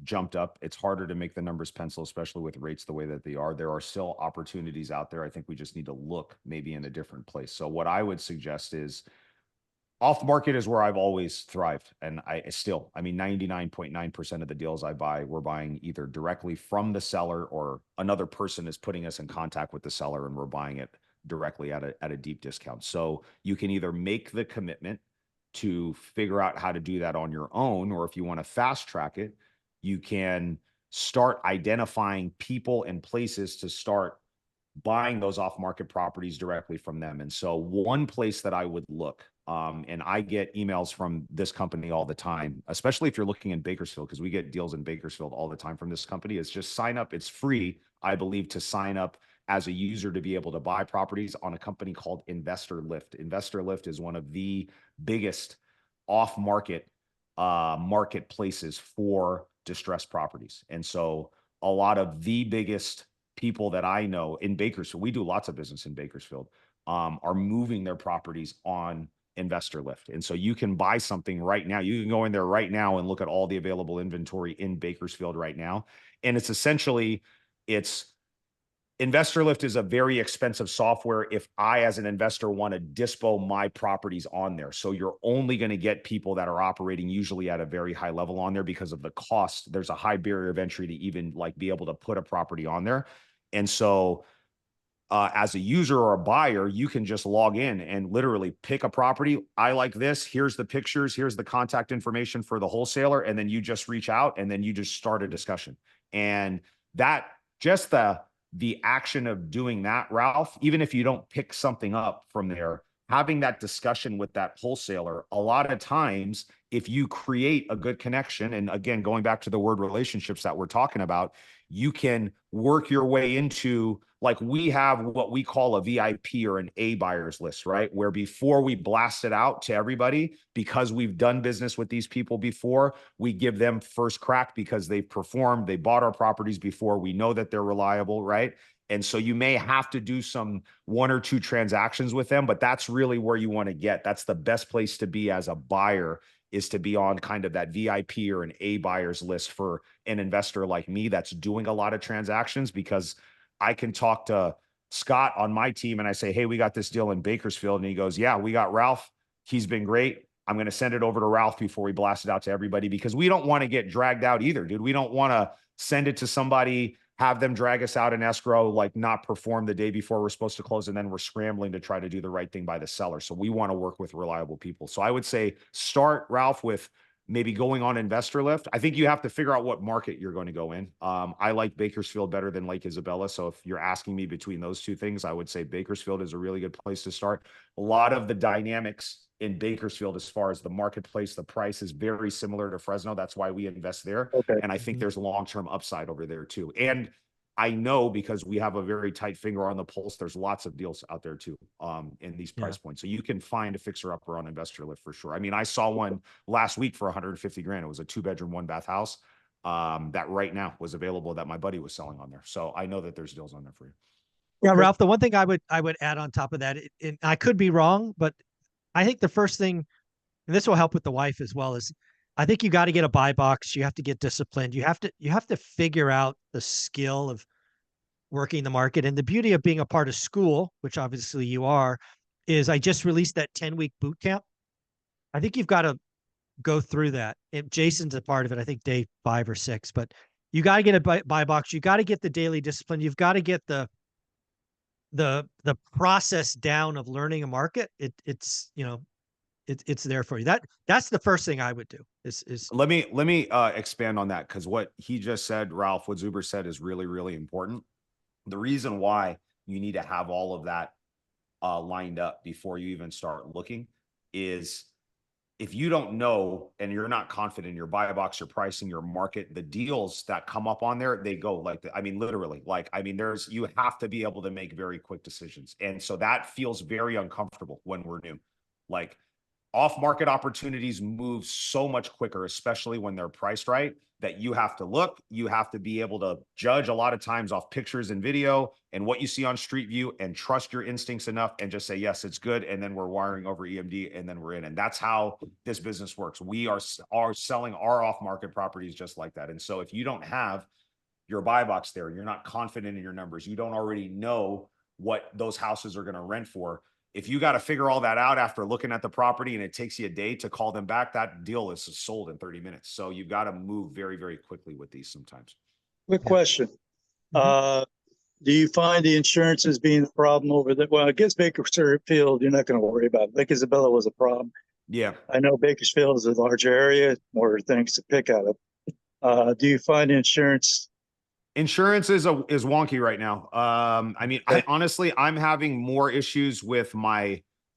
jumped up. It's harder to make the numbers pencil, especially with rates the way that they are. There are still opportunities out there. I think we just need to look maybe in a different place. So what I would suggest is off market is where I've always thrived. And I mean, 99.9% of the deals I buy, we're buying either directly from the seller or another person is putting us in contact with the seller and we're buying it directly at a deep discount. So you can either make the commitment to figure out how to do that on your own, or if you want to fast track it, you can start identifying people and places to start buying those off-market properties directly from them. And so one place that I would look, and I get emails from this company all the time, especially if you're looking in Bakersfield, because we get deals in Bakersfield all the time from this company, is just sign up. It's free, I believe, to sign up as a user to be able to buy properties on a company called Investor Lift. Investor Lift is one of the biggest off-market marketplaces for distressed properties. And so a lot of the biggest people that I know in Bakersfield, we do lots of business in Bakersfield, are moving their properties on Investor Lift. And so you can buy something right now. You can go in there right now and look at all the available inventory in Bakersfield right now. And it's essentially, Investor Lift is a very expensive software if I, as an investor, want to dispo my properties on there. So you're only going to get people that are operating usually at a very high level on there because of the cost. There's a high barrier of entry to even like be able to put a property on there. And so as a user or a buyer, you can just log in and literally pick a property. I like this. Here's the pictures. Here's the contact information for the wholesaler. And then you just reach out and then you just start a discussion. And that just the action of doing that, Ralph, even if you don't pick something up from there, having that discussion with that wholesaler, a lot of times, if you create a good connection, and again, going back to the word relationships that we're talking about, you can work your way into, like, we have what we call a VIP or an A buyers list, right? Where before we blast it out to everybody, because we've done business with these people before, we give them first crack because they've performed, they bought our properties before, we know that they're reliable, right? And so you may have to do some 1 or 2 transactions with them, but that's really where you want to get. That's the best place to be as a buyer, is to be on kind of that VIP or an A buyers list for an investor like me that's doing a lot of transactions, because I can talk to Scott on my team and I say, hey, we got this deal in Bakersfield. And he goes, yeah, we got Ralph. He's been great. I'm going to send it over to Ralph before we blast it out to everybody, because we don't want to get dragged out either, dude. We don't want to send it to somebody, have them drag us out in escrow, like not perform the day before we're supposed to close, and then we're scrambling to try to do the right thing by the seller. So we want to work with reliable people. So I would say start, Ralph, with maybe going on Investor Lift. I think you have to figure out what market you're going to go in. I like Bakersfield better than Lake Isabella. So if you're asking me between those two things, I would say Bakersfield is a really good place to start. A lot of the dynamics in Bakersfield, as far as the marketplace, the price is very similar to Fresno. That's why we invest there. Okay. And I think there's long-term upside over there too. And I know, because we have a very tight finger on the pulse, there's lots of deals out there too, in these price points. So you can find a fixer upper on Investor Lift for sure. I mean, I saw one last week for 150 grand. It was a 2-bedroom, 1-bath house that right now was available that my buddy was selling on there. So I know that there's deals on there for you. Yeah, Ralph, the one thing I would add on top of that, and I could be wrong, but I think the first thing, and this will help with the wife as well, is I think you got to get a buy box. You have to get disciplined. You have to figure out the skill of working the market. And the beauty of being a part of school, which obviously you are, is I just released that 10-week boot camp. I think you've got to go through that. And Jason's a part of it, I think day 5 or 6, but you got to get a buy box. You got to get the daily discipline. You've got to get the process down of learning a market. It's there for you. That's the first thing I would do is let me expand on that, because what he just said, Ralph, what Zuber said is really, really important. The reason why you need to have all of that lined up before you even start looking is, if you don't know and you're not confident in your buy box, your pricing, your market, the deals that come up on there, they go like, I mean, literally, like, I mean, you have to be able to make very quick decisions. And so that feels very uncomfortable when we're new. Like, off-market opportunities move so much quicker, especially when they're priced right, that you have to look, you have to be able to judge a lot of times off pictures and video and what you see on Street View, and trust your instincts enough and just say, yes, it's good. And then we're wiring over EMD and then we're in. And that's how this business works. We are selling our off-market properties just like that. And so if you don't have your buy box there, you're not confident in your numbers, you don't already know what those houses are going to rent for. If you got to figure all that out after looking at the property and it takes you a day to call them back, that deal is sold in 30 minutes. So you've got to move very, very quickly with these sometimes. Quick question. Do you find the insurance as being a problem over there? Well, I guess Bakersfield, you're not going to worry about it. Lake Isabella was a problem. Yeah. I know Bakersfield is a large area, more things to pick out of. Do you find insurance? Insurance is wonky right now. I mean, honestly, I'm having more issues with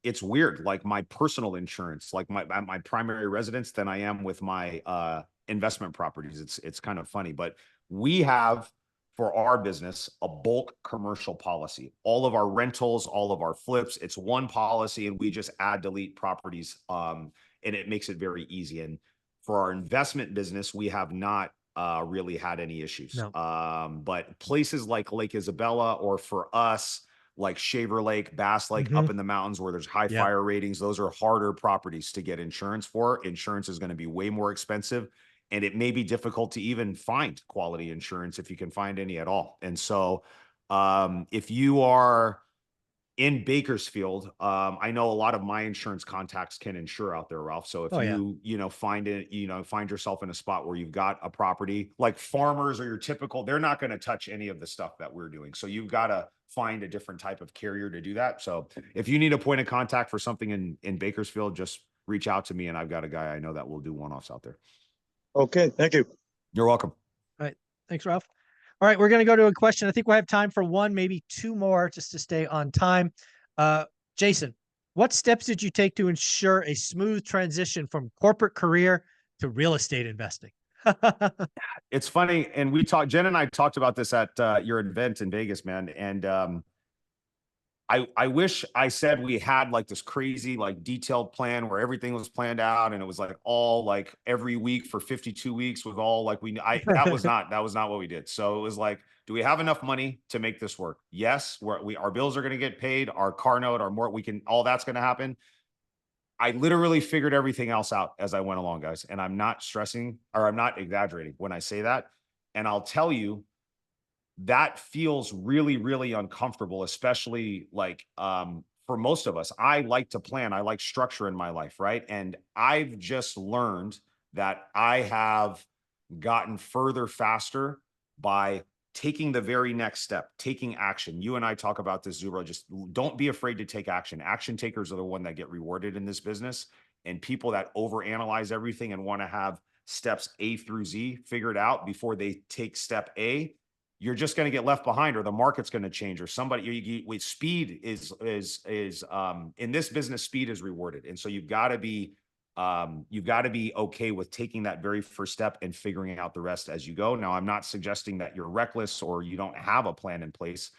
it's weird, like my personal insurance, like my primary residence, than I am with my investment properties. It's kind of funny, but we have, for our business, a bulk commercial policy. All of our rentals, all of our flips, it's one policy, and we just add, delete properties, and it makes it very easy. And for our investment business, we have not really had any issues. No. But places like Lake Isabella, or for us, like Shaver Lake, Bass Lake, up in the mountains where there's high fire ratings, those are harder properties to get insurance for. Insurance is going to be way more expensive, and it may be difficult to even find quality insurance, if you can find any at all. And so if you are in Bakersfield, I know a lot of my insurance contacts can insure out there, Ralph. So if find yourself in a spot where you've got a property, like Farmers or your typical, they're not going to touch any of the stuff that we're doing. So you've got to find a different type of carrier to do that. So if you need a point of contact for something in Bakersfield, just reach out to me, and I've got a guy I know that will do one-offs out there. Okay, thank you. You're welcome. All right. Thanks, Ralph. All right, we're going to go to a question. I think we'll have time for one, maybe two more, just to stay on time. Jason, what steps did you take to ensure a smooth transition from corporate career to real estate investing? It's funny, and Jen and I talked about this at your event in Vegas, man. And I wish I said we had like this crazy, like detailed plan where everything was planned out, and it was like all like every week for 52 weeks with all like that was not what we did. So it was like, do we have enough money to make this work? Yes, our bills are going to get paid, our car note, all that's going to happen. I literally figured everything else out as I went along, guys. And I'm not stressing, or I'm not exaggerating when I say that. And I'll tell you, that feels really, really uncomfortable, especially like for most of us. I like to plan, I like structure in my life, right? And I've just learned that I have gotten further faster by taking the very next step, taking action. You and I talk about this, Zubro. Just don't be afraid to take action. Action takers are the one that get rewarded in this business. And people that overanalyze everything and want to have steps A through Z figured out before they take step A, you're just going to get left behind, or the market's going to change, or somebody. With speed is in this business, speed is rewarded, and so you've got to be okay with taking that very first step and figuring out the rest as you go. Now, I'm not suggesting that you're reckless or you don't have a plan in place,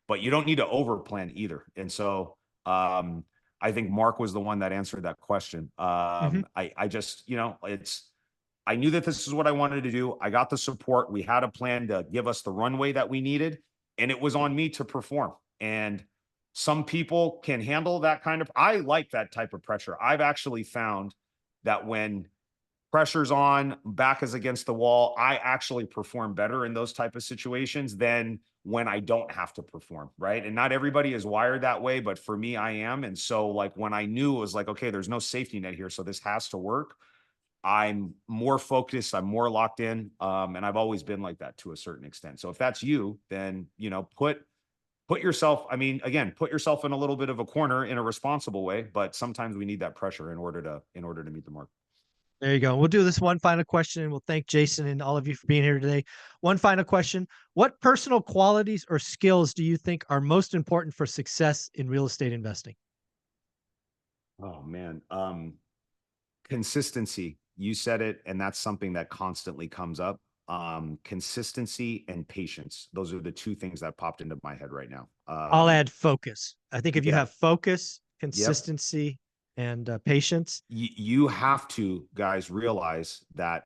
but you don't need to over plan either. And so I think Mark was the one that answered that question. I just, I knew that this is what I wanted to do. I got the support. We had a plan to give us the runway that we needed, and it was on me to perform. And some people can handle that kind of, I like that type of pressure. I've actually found that when pressure's on, back is against the wall, I actually perform better in those type of situations than when I don't have to perform, right? And not everybody is wired that way, but for me, I am. And so like when I knew it was like, okay, there's no safety net here, so this has to work, I'm more focused, I'm more locked in. And I've always been like that to a certain extent. So if that's you, then, put yourself, again, put yourself in a little bit of a corner in a responsible way, but sometimes we need that pressure in order to meet the mark. There you go. We'll do this one final question, and we'll thank Jason and all of you for being here today. One final question. What personal qualities or skills do you think are most important for success in real estate investing? Oh man. Consistency. You said it, and that's something that constantly comes up. Consistency and patience. Those are the two things that popped into my head right now. I'll add focus. I think if you yeah. have focus, consistency, and patience, you have to, guys, realize that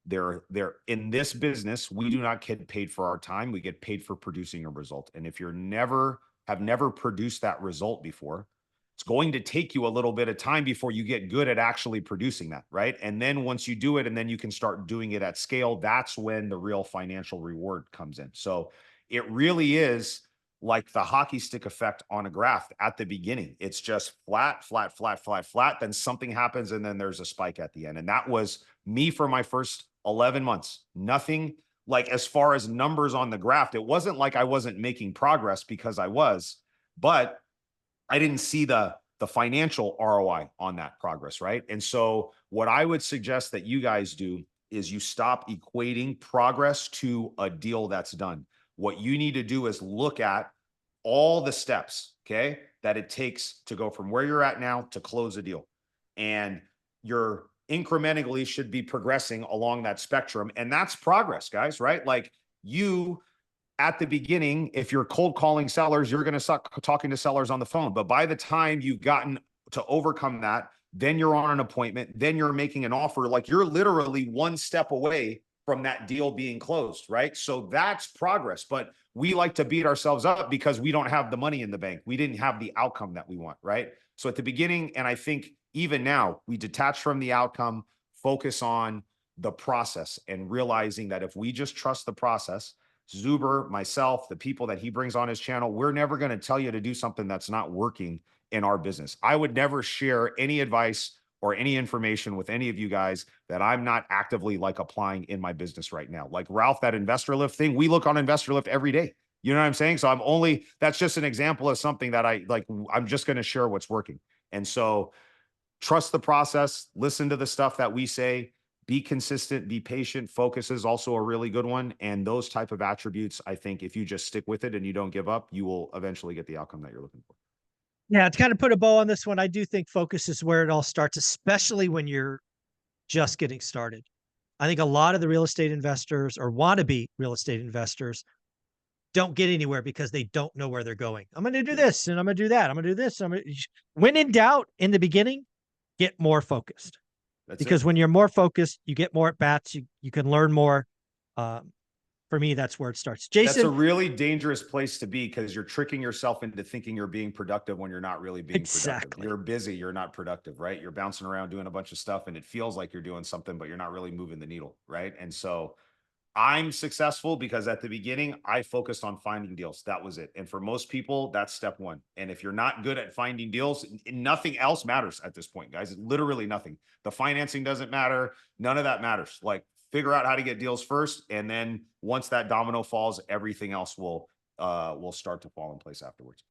they're in this business. We do not get paid for our time. We get paid for producing a result. And if you're have never produced that result before, it's going to take you a little bit of time before you get good at actually producing that, right? And then once you do it, and then you can start doing it at scale, that's when the real financial reward comes in. So it really is like the hockey stick effect on a graph at the beginning. It's just flat, flat, flat, flat, flat. Then something happens, and then there's a spike at the end. And that was me for my first 11 months. Nothing like, as far as numbers on the graph, it wasn't like I wasn't making progress, because I was, but I didn't see the financial ROI on that progress, right? And so what I would suggest that you guys do is you stop equating progress to a deal that's done. What you need to do is look at all the steps, okay, that it takes to go from where you're at now to close a deal. And you're incrementally should be progressing along that spectrum. And that's progress, guys, right? Like, you at the beginning, if you're cold calling sellers, you're going to suck talking to sellers on the phone. But by the time you've gotten to overcome that, then you're on an appointment, then you're making an offer. Like, you're literally one step away from that deal being closed, right? So that's progress. But we like to beat ourselves up because we don't have the money in the bank. We didn't have the outcome that we want, right? So at the beginning, and I think even now, we detach from the outcome, focus on the process, and realizing that if we just trust the process, Zuber, myself, the people that he brings on his channel, we're never going to tell you to do something that's not working in our business. I would never share any advice or any information with any of you guys that I'm not actively like applying in my business right now. Like Ralph, that investor lift thing, we look on investor lift every day. You know what I'm saying? So that's just an example of something that I'm just going to share what's working. And so trust the process, listen to the stuff that we say, be consistent, be patient. Focus is also a really good one. And those type of attributes, I think if you just stick with it and you don't give up, you will eventually get the outcome that you're looking for. Yeah, to kind of put a bow on this one, I do think focus is where it all starts, especially when you're just getting started. I think a lot of the real estate investors, or wannabe real estate investors, don't get anywhere because they don't know where they're going. I'm going to do this, and I'm going to do that. I'm going to do this. When in doubt, in the beginning, get more focused. Because when you're more focused, you get more at bats. You can learn more from For me, that's where it starts. That's a Jason, really dangerous place to be because you're tricking yourself into thinking you're being productive when you're not really being productive. exactly. You're busy, you're not productive, right? You're bouncing around doing a bunch of stuff and it feels like you're doing something, but you're not really moving the needle, right? And so I'm successful because at the beginning, I focused on finding deals. That was it. And for most people, that's step one. And if you're not good at finding deals, nothing else matters at this point, guys. Literally nothing. The financing doesn't matter. None of that matters. Like, figure out how to get deals first. And then once that domino falls, everything else will start to fall in place afterwards.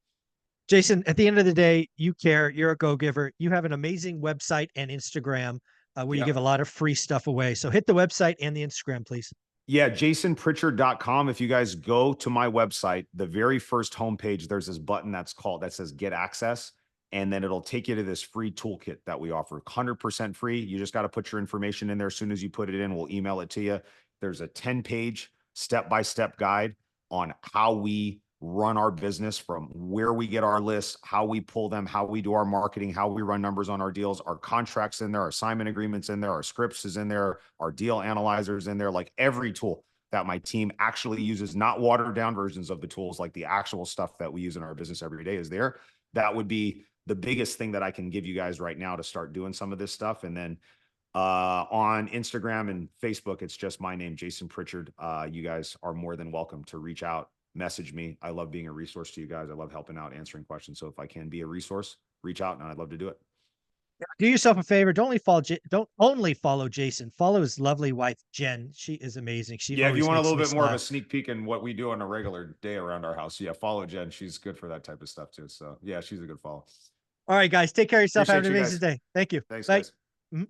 Jason, at the end of the day, you care. You're a go-giver. You have an amazing website and Instagram where you give a lot of free stuff away. So hit the website and the Instagram, please. Yeah, jasonpritchard.com. If you guys go to my website, the very first homepage, there's this button that says get access. And then it'll take you to this free toolkit that we offer, 100% free. You just got to put your information in there. As soon as you put it in, we'll email it to you. There's a 10-page step-by-step guide on how we run our business, from where we get our lists, how we pull them, how we do our marketing, how we run numbers on our deals, our contracts in there, our assignment agreements in there, our scripts is in there, our deal analyzers in there, like every tool that my team actually uses, not watered down versions of the tools, like the actual stuff that we use in our business every day is there. That would be the biggest thing that I can give you guys right now to start doing some of this stuff. And then on Instagram and Facebook, it's just my name, Jason Pritchard. You guys are more than welcome to reach out, message me. I love being a resource to you guys. I love helping out, answering questions. So if I can be a resource, reach out and I'd love to do it. Do yourself a favor. Don't only follow Jason. Follow his lovely wife, Jen. She is amazing. She if you want a always little makes bit me more of a smile. sneak peek in what we do on a regular day around our house, yeah, follow Jen. She's good for that type of stuff too. So yeah, she's a good follow. All right, guys. Take care of yourself. Have Appreciate an you amazing guys. day. Thank you. Thanks, Bye. guys. Mhm.